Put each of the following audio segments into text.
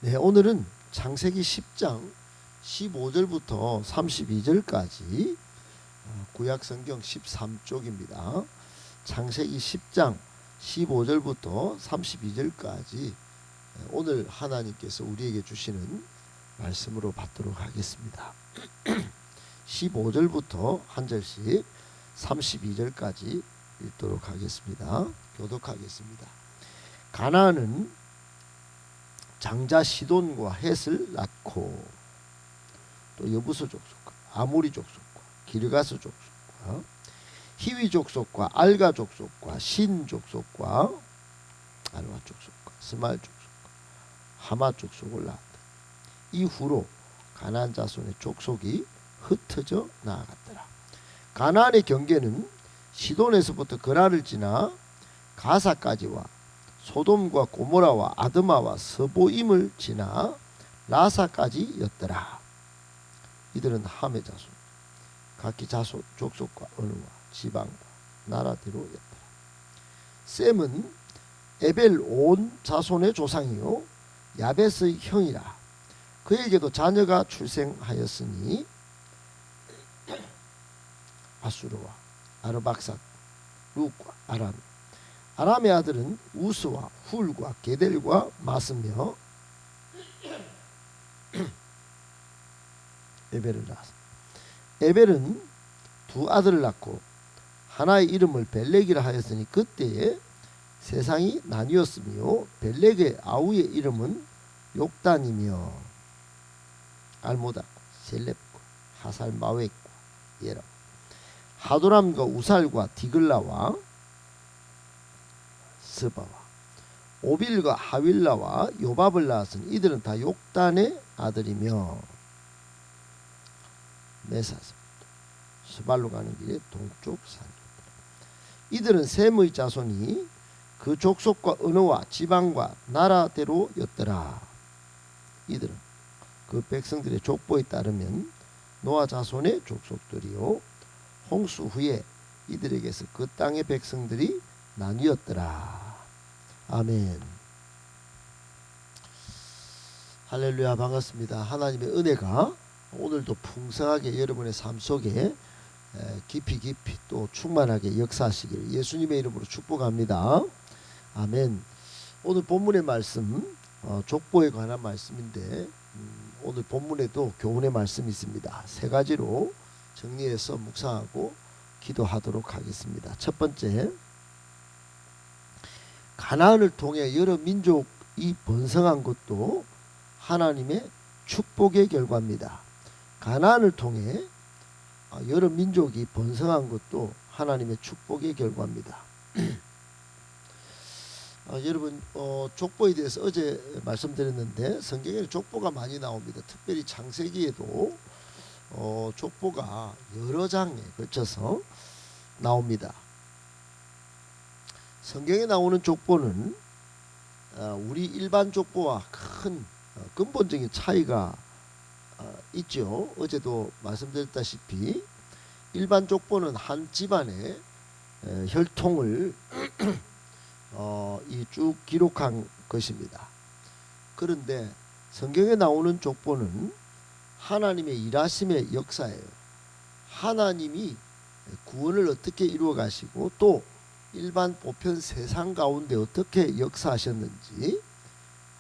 네, 오늘은 창세기 10장 15절부터 32절까지 구약 성경 13쪽입니다. 창세기 10장 15절부터 32절까지 오늘 하나님께서 우리에게 주시는 말씀으로 받도록 하겠습니다. 15절부터 한 절씩 32절까지 읽도록 하겠습니다. 교독하겠습니다. 가나안은 장자 시돈과 헷을 낳고 또 여부서 족속과 아모리 족속과 기르가스 족속과 히위 족속과 알가 족속과 신 족속과 알와 족속과 스말 족속과 하마 족속을 낳았다. 이후로 가나안 자손의 족속이 흩어져 나아갔더라. 가나안의 경계는 시돈에서부터 그라를 지나 가사까지와 소돔과 고모라와 아드마와 서보임을 지나 라사까지였더라. 이들은 함의 자손, 각기 자손 족속과 언어와 지방과 나라대로였더라. 셈은 에벨 온 자손의 조상이요 야벳의 형이라. 그에게도 자녀가 출생하였으니 아수르와 아르박삭, 룩과 아람. 아람의 아들은 우스와 훌과 게델과 마스며 에벨을 낳았습니다. 에벨은 두 아들을 낳고 하나의 이름을 벨렉이라 하였으니 그때에 세상이 나뉘었으며 벨렉의 아우의 이름은 욕단이며 알모다 셀렙과 하살마웻과 예라 하도람과 우살과 디글라와 스바와 오빌과 하윌라와 요밥을 낳았으니 이들은 다 욕단의 아들이며 메사스부터 스발로 가는 길의 동쪽 산. 이들은 셈의 자손이 그 족속과 언어와 지방과 나라대로였더라. 이들은 그 백성들의 족보에 따르면 노아 자손의 족속들이요 홍수 후에 이들에게서 그 땅의 백성들이 나뉘었더라. 아멘. 할렐루야. 반갑습니다. 하나님의 은혜가 오늘도 풍성하게 여러분의 삶 속에 깊이 또 충만하게 역사하시기를 예수님의 이름으로 축복합니다. 아멘. 오늘 본문의 말씀 족보에 관한 말씀인데 오늘 본문에도 교훈의 말씀이 있습니다. 세 가지로 정리해서 묵상하고 기도하도록 하겠습니다. 첫 번째, 가나안을 통해 여러 민족이 번성한 것도 하나님의 축복의 결과입니다. 가나안을 통해 여러 민족이 번성한 것도 하나님의 축복의 결과입니다. 여러분 족보에 대해서 어제 말씀드렸는데 성경에 족보가 많이 나옵니다. 특별히 창세기에도 족보가 여러 장에 걸쳐서 나옵니다. 성경에 나오는 족보는 우리 일반 족보와 큰 근본적인 차이가 있죠. 어제도 말씀드렸다시피 일반 족보는 한 집안의 혈통을 쭉 기록한 것입니다. 그런데 성경에 나오는 족보는 하나님의 일하심의 역사예요. 하나님이 구원을 어떻게 이루어 가시고 또 일반 보편 세상 가운데 어떻게 역사하셨는지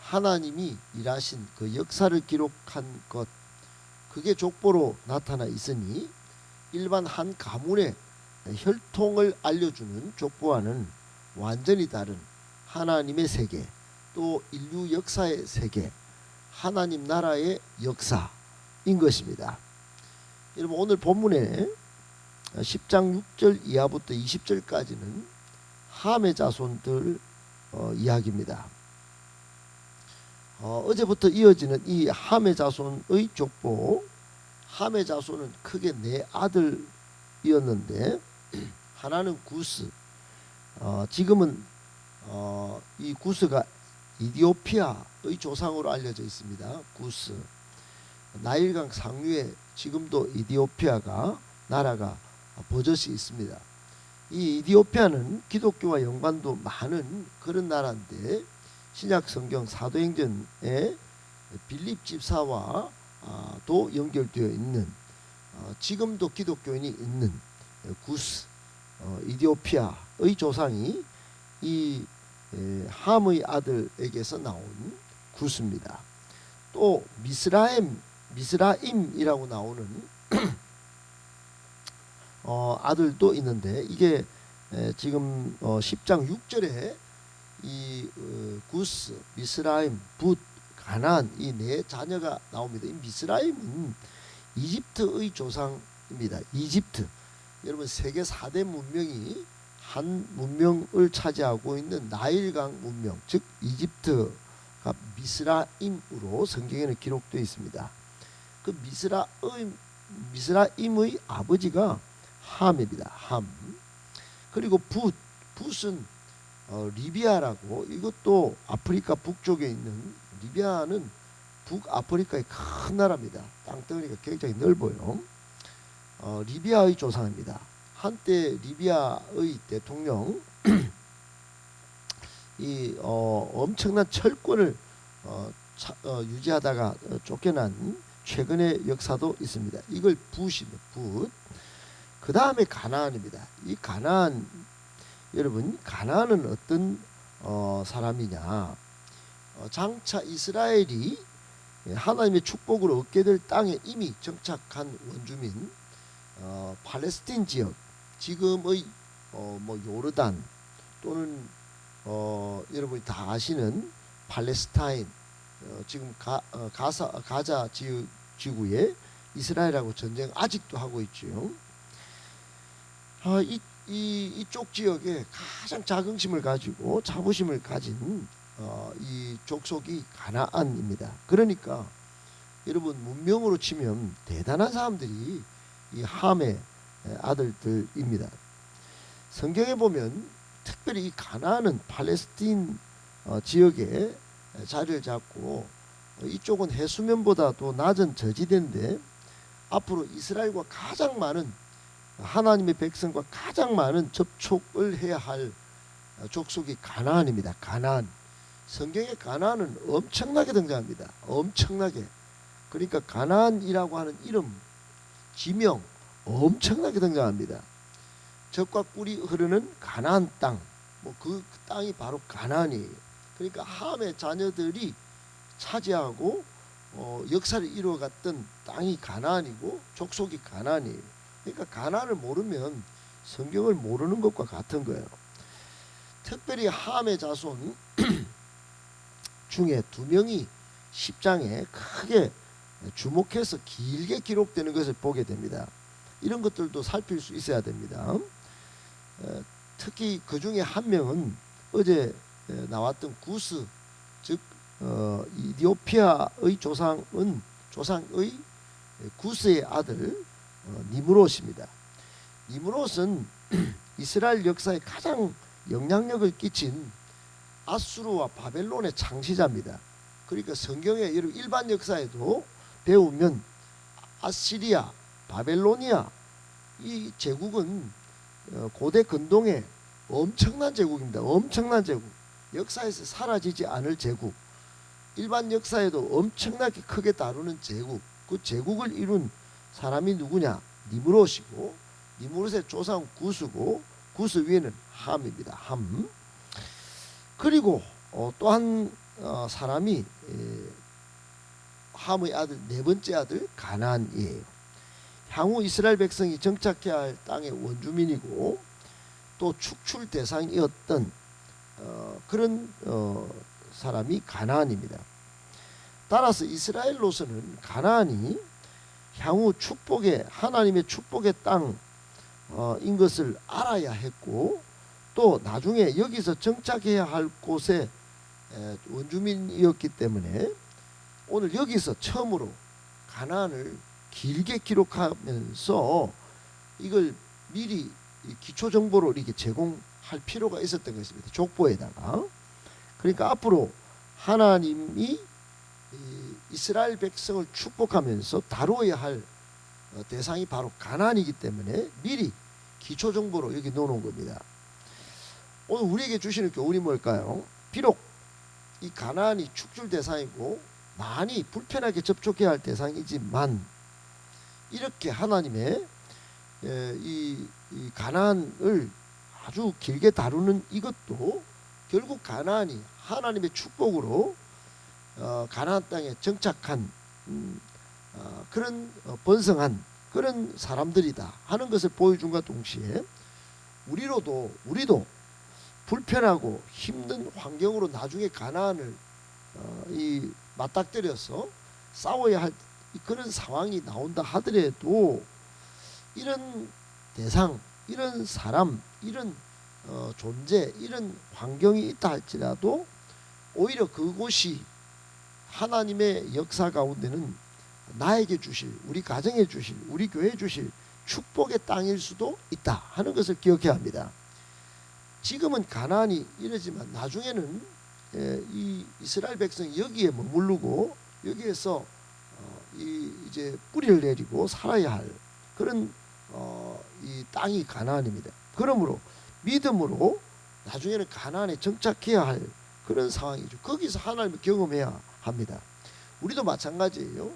하나님이 일하신 그 역사를 기록한 것, 그게 족보로 나타나 있으니 일반 한 가문의 혈통을 알려주는 족보와는 완전히 다른 하나님의 세계, 또 인류 역사의 세계, 하나님 나라의 역사인 것입니다. 여러분 오늘 본문에 10장 6절 이하부터 20절까지는 함의 자손들 이야기입니다. 어제부터 이어지는 이 함의 자손의 족보, 함의 자손은 크게 네 아들이었는데 하나는 구스, 지금은 이 구스가 이디오피아의 조상으로 알려져 있습니다. 구스, 나일강 상류에 지금도 이디오피아가 나라가 버젓이 있습니다. 이 이디오피아는 기독교와 연관도 많은 그런 나라인데 신약 성경 사도행전에 빌립 집사와 도 연결되어 있는 지금도 기독교인이 있는 구스 이디오피아의 조상이 이 함의 아들에게서 나온 구스입니다. 또 미스라임이라고 나오는 아들도 있는데 이게 지금 10장 6절에 이 구스, 미스라임, 붓, 가나안 이 네 자녀가 나옵니다. 이 미스라임은 이집트의 조상입니다. 이집트. 여러분 세계 4대 문명이 한 문명을 차지하고 있는 나일강 문명, 즉 이집트가 미스라임으로 성경에는 기록되어 있습니다. 그 미스라임의 아버지가 함입니다. 함. 그리고 붓은 리비아라고, 이것도 아프리카 북쪽에 있는, 리비아는 북아프리카의 큰 나라입니다. 땅덩어리가 굉장히 넓어요. 리비아의 조상입니다. 한때 리비아의 대통령 이 엄청난 철권을 유지하다가 쫓겨난 최근의 역사도 있습니다. 이걸 붓입니다. 붓. 그 다음에 가나안입니다. 이 가나안, 여러분 가나안은 어떤 사람이냐? 장차 이스라엘이 하나님의 축복을 얻게 될 땅에 이미 정착한 원주민, 팔레스틴 지역, 지금의 뭐 요르단 또는 여러분이 다 아시는 팔레스타인, 지금 가자 지구에 이스라엘하고 전쟁 아직도 하고 있죠. 이쪽 지역에 가장 자긍심을 가지고 자부심을 가진 이 족속이 가나안입니다. 그러니까 여러분 문명으로 치면 대단한 사람들이 이 함의 아들들입니다. 성경에 보면 특별히 이 가나안은 팔레스틴 지역에 자리를 잡고 이쪽은 해수면보다도 낮은 저지대인데 앞으로 이스라엘과 가장 많은, 하나님의 백성과 가장 많은 접촉을 해야 할 족속이 가나안입니다. 가나안. 성경에 가나안은 엄청나게 등장합니다. 엄청나게. 그러니까 가나안이라고 하는 이름, 지명 엄청나게 등장합니다. 젖과 꿀이 흐르는 가나안 땅, 뭐 그 땅이 바로 가나안이에요. 그러니까 함의 자녀들이 차지하고 역사를 이루어갔던 땅이 가나안이고 족속이 가나안이에요. 그러니까 가나안을 모르면 성경을 모르는 것과 같은 거예요. 특별히 함의 자손 중에 2명이 10장에 크게 주목해서 길게 기록되는 것을 보게 됩니다. 이런 것들도 살필 수 있어야 됩니다. 특히 그 중에 한 명은 어제 나왔던 구스, 즉 이디오피아의 조상의 구스의 아들 니므롯입니다. 니므롯은 이스라엘 역사에 가장 영향력을 끼친 아수르와 바벨론의 창시자입니다. 그러니까 성경의 일반 역사에도 배우면 아시리아, 바벨로니아 이 제국은 고대 근동의 엄청난 제국입니다. 엄청난 제국. 역사에서 사라지지 않을 제국. 일반 역사에도 엄청나게 크게 다루는 제국. 그 제국을 이룬 사람이 누구냐? 니므롯이고, 니므롯의 조상 구스고, 구스 위에는 함입니다. 함. 그리고 또 한 사람이 함의 아들, 네 번째 아들 가나안이에요. 향후 이스라엘 백성이 정착해야 할 땅의 원주민이고 또 축출 대상이었던 그런 사람이 가나안입니다. 따라서 이스라엘로서는 가나안이 향후 축복의, 하나님의 축복의 땅인 것을 알아야 했고, 또 나중에 여기서 정착해야 할 곳의 원주민이었기 때문에 오늘 여기서 처음으로 가나안을 길게 기록하면서 이걸 미리 기초 정보로 이렇게 제공할 필요가 있었던 것입니다. 족보에다가. 그러니까 앞으로 하나님이 이스라엘 백성을 축복하면서 다루어야 할 대상이 바로 가나안이기 때문에 미리 기초 정보로 여기 넣어놓은 겁니다. 오늘 우리에게 주시는 교훈이 뭘까요? 비록 이 가나안이 축출 대상이고 많이 불편하게 접촉해야 할 대상이지만 이렇게 하나님의 이 가나안을 아주 길게 다루는 이것도 결국 가나안이 하나님의 축복으로 가나안 땅에 정착한 그런 번성한 그런 사람들이다 하는 것을 보여준과 동시에 우리도 불편하고 힘든 환경으로 나중에 가나안을 맞닥뜨려서 싸워야 할 그런 상황이 나온다 하더라도 이런 대상, 이런 사람, 이런 존재, 이런 환경이 있다 할지라도 오히려 그곳이 하나님의 역사 가운데는 나에게 주실, 우리 가정에 주실, 우리 교회에 주실 축복의 땅일 수도 있다 하는 것을 기억해야 합니다. 지금은 가나안이 이러지만 나중에는 이 이스라엘 백성이 여기에 머무르고 여기에서 이제 뿌리를 내리고 살아야 할 그런 이 땅이 가나안입니다. 그러므로 믿음으로 나중에는 가나안에 정착해야 할 그런 상황이죠. 거기서 하나님을 경험해야 합니다. 우리도 마찬가지예요.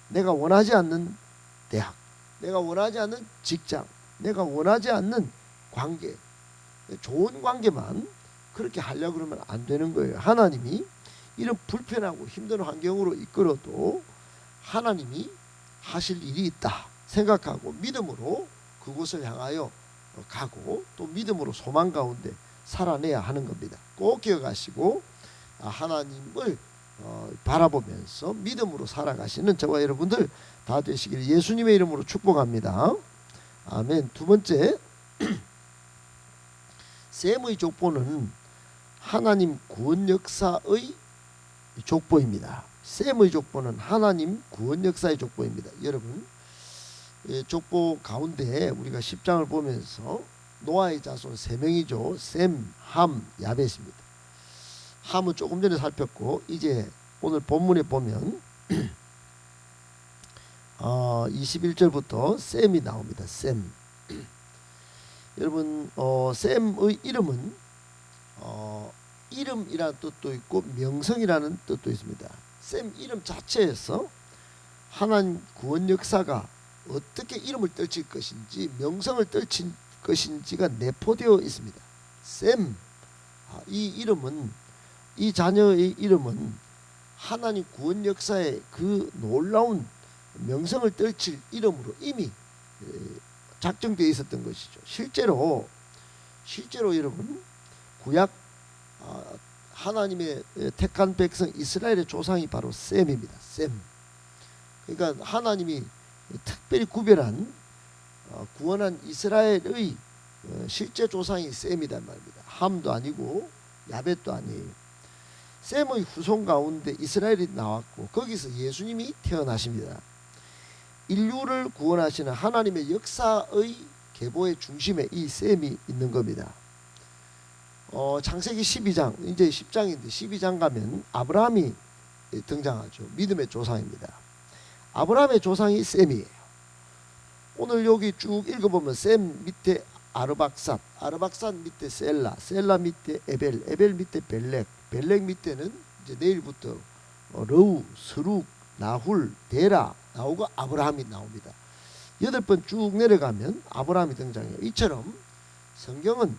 내가 원하지 않는 대학, 내가 원하지 않는 직장, 내가 원하지 않는 관계, 좋은 관계만 그렇게 하려고 그러면 안 되는 거예요. 하나님이 이런 불편하고 힘든 환경으로 이끌어도 하나님이 하실 일이 있다 생각하고 믿음으로 그곳을 향하여 가고 또 믿음으로 소망 가운데 살아내야 하는 겁니다. 꼭 기억하시고 하나님을 바라보면서 믿음으로 살아가시는 저와 여러분들 다 되시기를 예수님의 이름으로 축복합니다. 아멘. 두 번째, 셈의 족보는 하나님 구원 역사의 족보입니다. 셈의 족보는 하나님 구원 역사의 족보입니다. 여러분, 족보 가운데 우리가 10장을 보면서 노아의 자손 3명이죠. 셈, 함, 야벳입니다. 함은 조금 전에 살폈고 이제 오늘 본문에 보면 21절부터 셈이 나옵니다. 셈. 여러분 셈의 이름은 이름이라는 뜻도 있고 명성이라는 뜻도 있습니다. 셈 이름 자체에서 하나님 구원 역사가 어떻게 이름을 떨칠 것인지 명성을 떨칠 것인지가 내포되어 있습니다. 셈, 이 이름은 이 자녀의 이름은 하나님 구원 역사의 그 놀라운 명성을 떨칠 이름으로 이미 작정되어 있었던 것이죠. 실제로 여러분 구약 하나님의 택한 백성 이스라엘의 조상이 바로 셈입니다. 셈. 그러니까 하나님이 특별히 구별한 구원한 이스라엘의 실제 조상이 셈이란 말입니다. 함도 아니고 야벳도 아니에요. 셈의 후손 가운데 이스라엘이 나왔고 거기서 예수님이 태어나십니다. 인류를 구원하시는 하나님의 역사의 계보의 중심에 이 셈이 있는 겁니다. 창세기 12장 이제 10장인데 12장 가면 아브라함이 등장하죠. 믿음의 조상입니다. 아브라함의 조상이 셈이에요. 오늘 여기 쭉 읽어보면 셈 밑에 아르박삿, 아르박삿 밑에 셀라, 셀라 밑에 에벨, 에벨 밑에 벨렉, 벨렉 밑에는 이제 내일부터 러우, 스룩, 나훌, 데라 나오고 아브라함이 나옵니다. 8번 쭉 내려가면 아브라함이 등장해요. 이처럼 성경은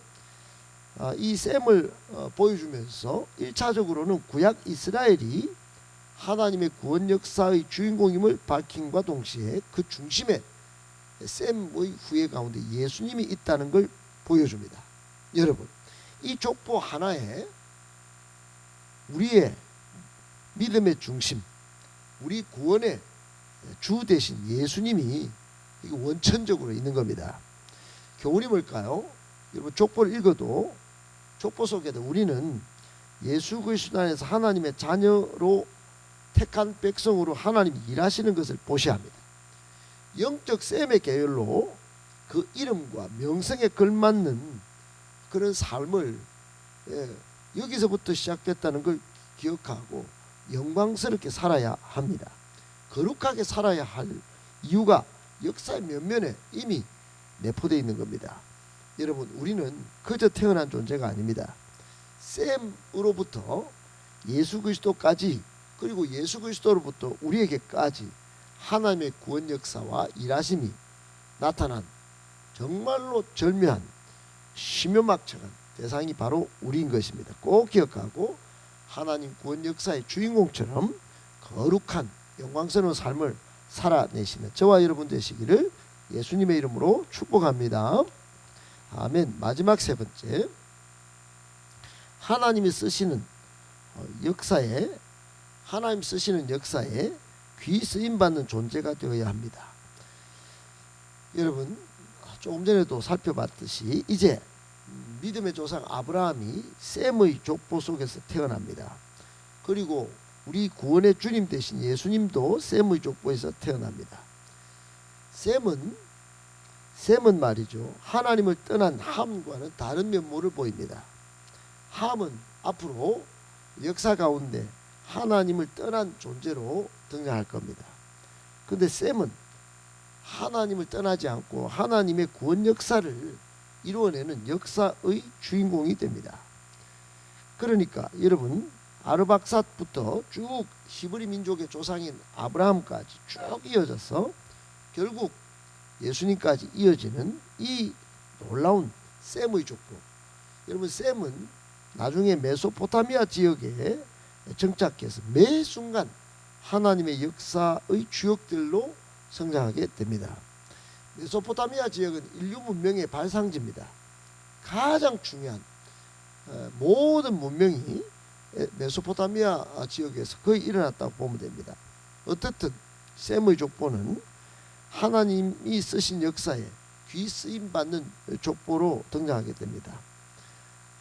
이 셈을 보여주면서 1차적으로는 구약 이스라엘이 하나님의 구원 역사의 주인공임을 밝힘과 동시에 그 중심에 셈의 후예 가운데 예수님이 있다는 걸 보여줍니다. 여러분, 이 족보 하나에 우리의 믿음의 중심, 우리 구원의 주 대신 예수님이 원천적으로 있는 겁니다. 교훈이 뭘까요? 여러분 족보를 읽어도 족보 속에도 우리는 예수 그리스도 안에서 하나님의 자녀로 택한 백성으로 하나님이 일하시는 것을 보셔야 합니다. 영적 셈의 계열로 그 이름과 명성에 걸맞는 그런 삶을 여기서부터 시작됐다는 걸 기억하고 영광스럽게 살아야 합니다. 거룩하게 살아야 할 이유가 역사의 면면에 이미 내포되어 있는 겁니다. 여러분, 우리는 그저 태어난 존재가 아닙니다. 셈으로부터 예수 그리스도까지 그리고 예수 그리스도로부터 우리에게까지 하나님의 구원 역사와 일하심이 나타난 정말로 절묘한 심요막측한 대상이 바로 우리인 것입니다. 꼭 기억하고 하나님 구원 역사의 주인공처럼 거룩한 영광스러운 삶을 살아내시는 저와 여러분 되시기를 예수님의 이름으로 축복합니다. 아멘. 마지막 세 번째, 하나님이 쓰시는 역사에 귀 쓰임 받는 존재가 되어야 합니다. 여러분 조금 전에도 살펴봤듯이 이제 믿음의 조상 아브라함이 셈의 족보 속에서 태어납니다. 그리고 우리 구원의 주님 되신 예수님도 셈의 족보에서 태어납니다. 셈은 말이죠, 하나님을 떠난 함과는 다른 면모를 보입니다. 함은 앞으로 역사 가운데 하나님을 떠난 존재로 등장할 겁니다. 근데 셈은 하나님을 떠나지 않고 하나님의 구원 역사를 이루어내는 역사의 주인공이 됩니다. 그러니까 여러분 아르박삿부터 쭉 히브리 민족의 조상인 아브라함까지 쭉 이어져서 결국 예수님까지 이어지는 이 놀라운 셈의 족보. 여러분 셈은 나중에 메소포타미아 지역에 정착해서 매 순간 하나님의 역사의 주역들로 성장하게 됩니다. 메소포타미아 지역은 인류 문명의 발상지입니다. 가장 중요한 모든 문명이 메소포타미아 지역에서 거의 일어났다고 보면 됩니다. 어떻든 셈의 족보는 하나님이 쓰신 역사에 귀 쓰임 받는 족보로 등장하게 됩니다.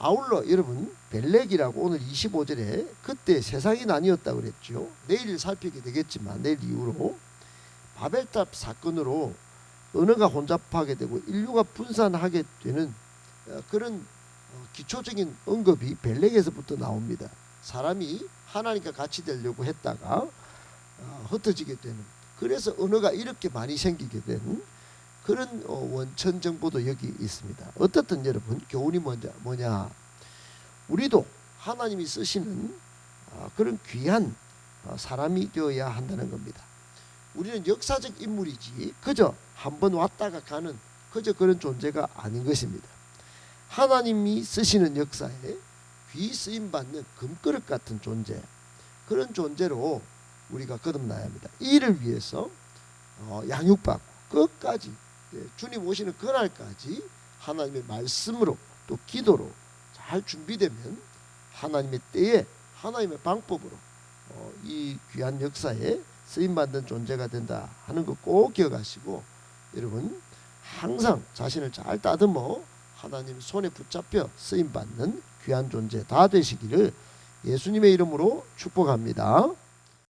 아울러 여러분 벨렉이라고 오늘 25절에 그때 세상이 나뉘었다고 그랬죠. 내일 살피게 되겠지만 내일 이후로 바벨탑 사건으로 언어가 혼잡하게 되고 인류가 분산하게 되는 그런 기초적인 언급이 벨렉에서부터 나옵니다. 사람이 하나님과 같이 되려고 했다가 흩어지게 되는, 그래서 언어가 이렇게 많이 생기게 된 그런 원천 정보도 여기 있습니다. 어떻든 여러분 교훈이 뭐냐, 우리도 하나님이 쓰시는 그런 귀한 사람이 되어야 한다는 겁니다. 우리는 역사적 인물이지 그저 한번 왔다가 가는 그저 그런 존재가 아닌 것입니다. 하나님이 쓰시는 역사에 귀 쓰임 받는 금그릇 같은 존재, 그런 존재로 우리가 거듭나야 합니다. 이를 위해서 양육받고 끝까지 주님 오시는 그날까지 하나님의 말씀으로 또 기도로 잘 준비되면 하나님의 때에 하나님의 방법으로 이 귀한 역사에 쓰임받는 존재가 된다 하는 거 꼭 기억하시고, 여러분 항상 자신을 잘 다듬어 하나님 손에 붙잡혀 쓰임받는 귀한 존재 다 되시기를 예수님의 이름으로 축복합니다.